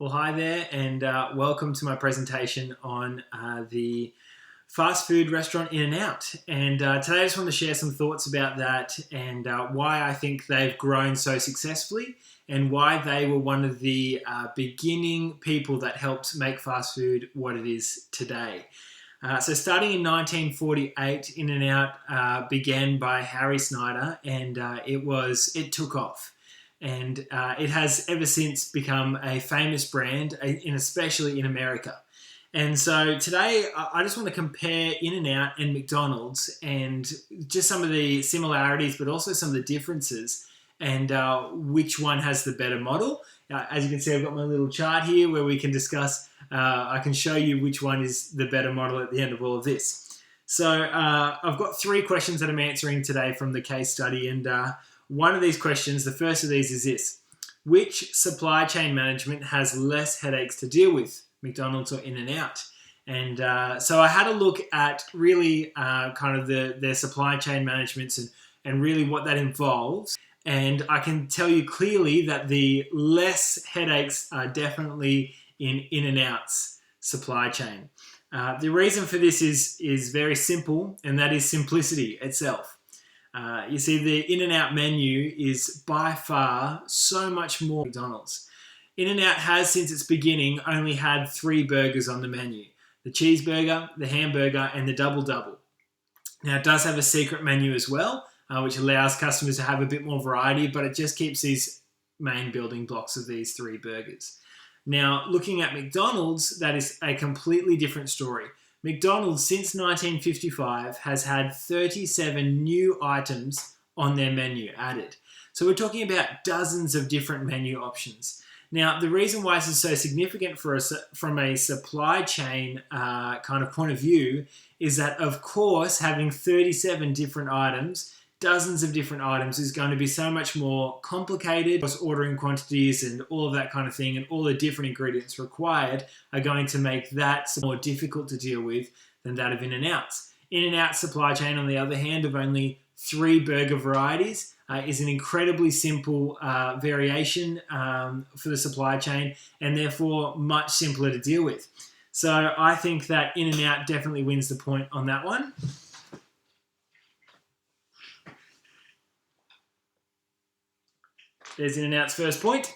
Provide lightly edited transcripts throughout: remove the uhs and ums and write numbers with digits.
Well, hi there, and welcome to my presentation on the fast food restaurant In-N-Out. And today I just want to share some thoughts about that and why I think they've grown so successfully and why they were one of the beginning people that helped make fast food what it is today. So starting in 1948, In-N-Out began by Harry Snyder, and it took off. And it has ever since become a famous brand, especially in America. And so today I just want to compare In-N-Out and McDonald's and just some of the similarities, but also some of the differences and which one has the better model. As you can see, I've got my little chart here where we can discuss, I can show you which one is the better model at the end of all of this. So I've got 3 questions that I'm answering today from the case study, and one of these questions, the first of these is this: which supply chain management has less headaches to deal with, McDonald's or In-N-Out? And so I had a look at really kind of their supply chain managements and really what that involves. And I can tell you clearly that the less headaches are definitely in In-N-Out's supply chain. The reason for this is very simple, and that is simplicity itself. You see, the In-N-Out menu is by far so much more than McDonald's. In-N-Out has, since its beginning, only had 3 burgers on the menu: the cheeseburger, the hamburger, and the double-double. Now, it does have a secret menu as well, which allows customers to have a bit more variety, but it just keeps these main building blocks of these 3 burgers. Now, looking at McDonald's, that is a completely different story. McDonald's, since 1955, has had 37 new items on their menu added. So we're talking about dozens of different menu options. Now, the reason why this is so significant for us from a supply chain kind of point of view is that, of course, having 37 different items, dozens of different items, is going to be so much more complicated. Ordering quantities and all of that kind of thing, and all the different ingredients required are going to make that more difficult to deal with than that of In-N-Out's. In-N-Out's supply chain, on the other hand, of only 3 burger varieties is an incredibly simple variation for the supply chain, and therefore much simpler to deal with. So I think that In-N-Out definitely wins the point on that one. There's In-N-Out's first point.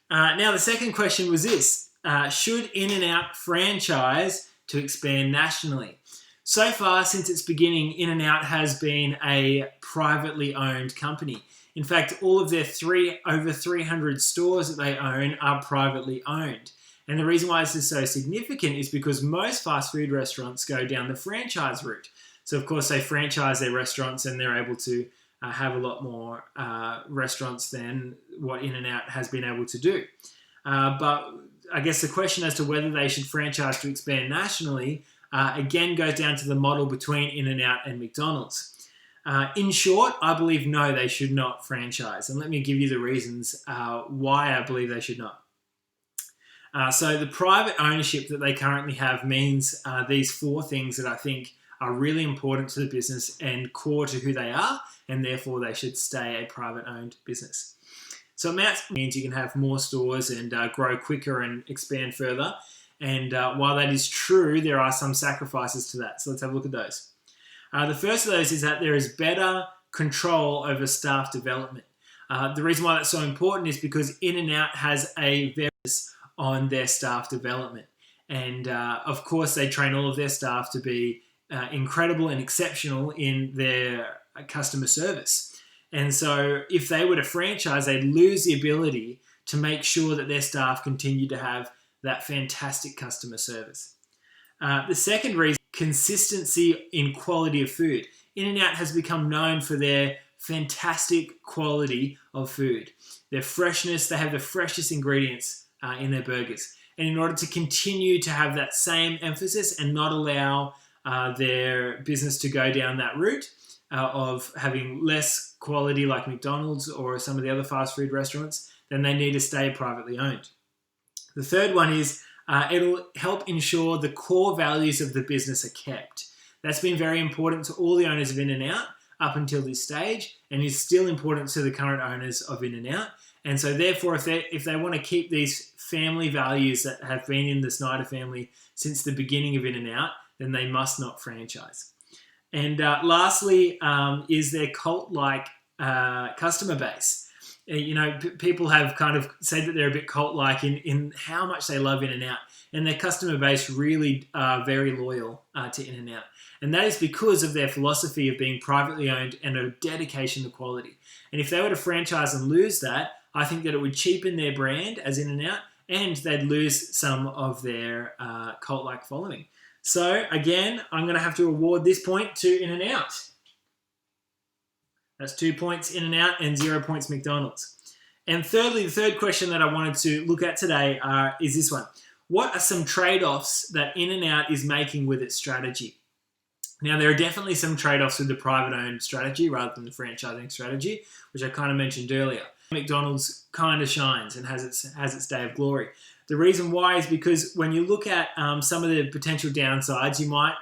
Now, the second question was this: should In-N-Out franchise to expand nationally? So far, since its beginning, In-N-Out has been a privately owned company. In fact, all of their over 300 stores that they own are privately owned. And the reason why this is so significant is because most fast food restaurants go down the franchise route. So, of course, they franchise their restaurants and they're able to have a lot more restaurants than what In-N-Out has been able to do. But I guess the question as to whether they should franchise to expand nationally again goes down to the model between In-N-Out and McDonald's. In short, I believe no, they should not franchise. And let me give you the reasons why I believe they should not. So the private ownership that they currently have means these 4 things that I think are really important to the business and core to who they are, and therefore they should stay a private-owned business. So it means you can have more stores and grow quicker and expand further. And while that is true, there are some sacrifices to that. So let's have a look at those. The first of those is that there is better control over staff development. The reason why that's so important is because In-N-Out has a very on their staff development. And of course, they train all of their staff to be incredible and exceptional in their customer service. And so if they were to franchise, they'd lose the ability to make sure that their staff continue to have that fantastic customer service. The second reason, consistency in quality of food. In-N-Out has become known for their fantastic quality of food. Their freshness, they have the freshest ingredients in their burgers. And in order to continue to have that same emphasis and not allow their business to go down that route of having less quality like McDonald's or some of the other fast food restaurants, then they need to stay privately owned. The third one is it'll help ensure the core values of the business are kept. That's been very important to all the owners of In-N-Out up until this stage, and is still important to the current owners of In-N-Out. And so therefore, if they want to keep these family values that have been in the Snyder family since the beginning of In-N-Out, then they must not franchise. And lastly, is their cult-like customer base. People have kind of said that they're a bit cult-like in how much they love In-N-Out, and their customer base really are very loyal to In-N-Out. And that is because of their philosophy of being privately owned and a dedication to quality. And if they were to franchise and lose that, I think that it would cheapen their brand as In-N-Out, and they'd lose some of their cult-like following. So again, I'm going to have to award this point to In-N-Out. That's 2 points In-N-Out and 0 points McDonald's. And thirdly, the third question that I wanted to look at today is this one. What are some trade-offs that In-N-Out is making with its strategy? Now, there are definitely some trade-offs with the private-owned strategy rather than the franchising strategy, which I kind of mentioned earlier. McDonald's kind of shines and has its day of glory. The reason why is because when you look at some of the potential downsides, you might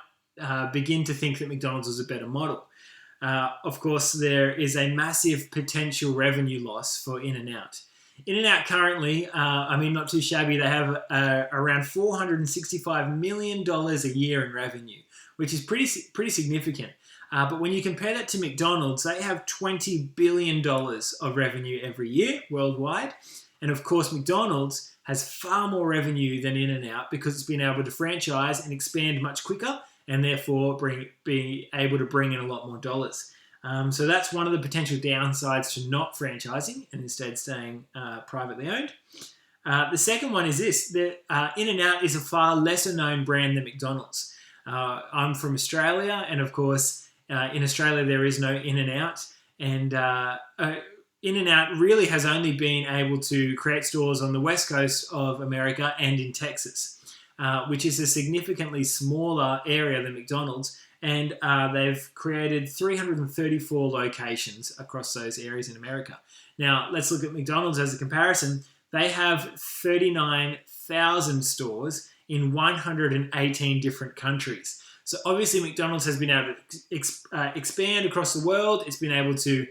begin to think that McDonald's is a better model. Of course, there is a massive potential revenue loss for In-N-Out. In-N-Out currently, not too shabby, they have around $465 million a year in revenue, which is pretty significant. But when you compare that to McDonald's, they have $20 billion of revenue every year worldwide. And of course, McDonald's has far more revenue than In-N-Out because it's been able to franchise and expand much quicker and therefore be able to bring in a lot more dollars. So that's one of the potential downsides to not franchising and instead staying privately owned. The second one is this, that In-N-Out is a far lesser known brand than McDonald's. I'm from Australia, and of course, in Australia there is no In-N-Out, and In-N-Out really has only been able to create stores on the west coast of America and in Texas, which is a significantly smaller area than McDonald's, and they've created 334 locations across those areas in America. Now, let's look at McDonald's as a comparison. They have 39,000 stores in 118 different countries. So obviously McDonald's has been able to expand across the world. It's been able to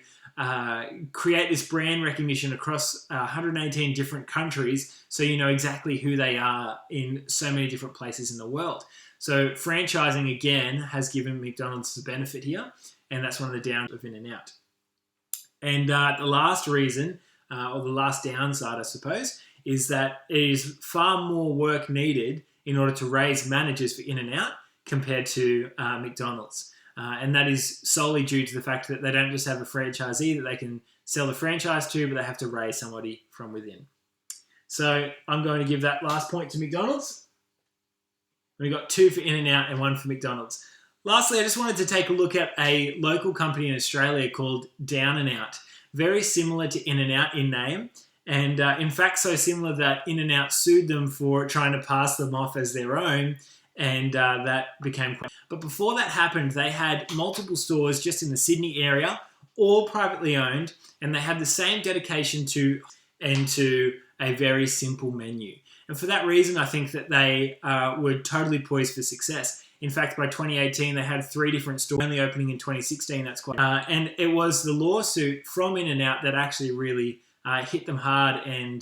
create this brand recognition across 118 different countries, so you know exactly who they are in so many different places in the world. So franchising, again, has given McDonald's the benefit here, and that's one of the downs of In-N-Out. And the last reason, or the last downside, I suppose, is that it is far more work needed in order to raise managers for In-N-Out compared to McDonald's. And that is solely due to the fact that they don't just have a franchisee that they can sell the franchise to, but they have to raise somebody from within. So I'm going to give that last point to McDonald's. We got 2 for In-N-Out and 1 for McDonald's. Lastly, I just wanted to take a look at a local company in Australia called Down and Out. Very similar to In-N-Out in name, and in fact so similar that In-N-Out sued them for trying to pass them off as their own, and that became quite... But before that happened, they had multiple stores just in the Sydney area, all privately owned, and they had the same dedication to a very simple menu. And for that reason, I think that they were totally poised for success. In fact, by 2018, they had 3 different stores, only opening in 2016. That's quite... and it was the lawsuit from In-N-Out that actually really hit them hard and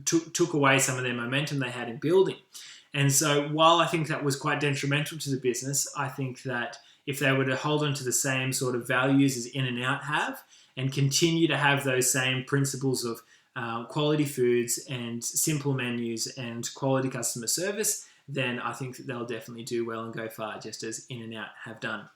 took away some of their momentum they had in building. And so while I think that was quite detrimental to the business, I think that if they were to hold on to the same sort of values as In-N-Out have and continue to have those same principles of quality foods and simple menus and quality customer service, then I think that they'll definitely do well and go far, just as In-N-Out have done.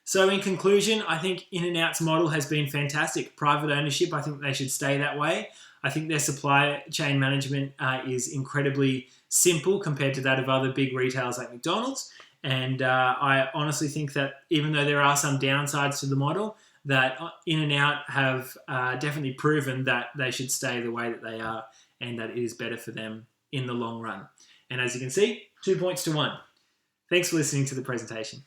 So in conclusion, I think In-N-Out's model has been fantastic. Private ownership, I think they should stay that way. I think their supply chain management is incredibly simple compared to that of other big retailers like McDonald's. And I honestly think that even though there are some downsides to the model, that In-N-Out have definitely proven that they should stay the way that they are and that it is better for them in the long run. And as you can see, 2 points to 1. Thanks for listening to the presentation.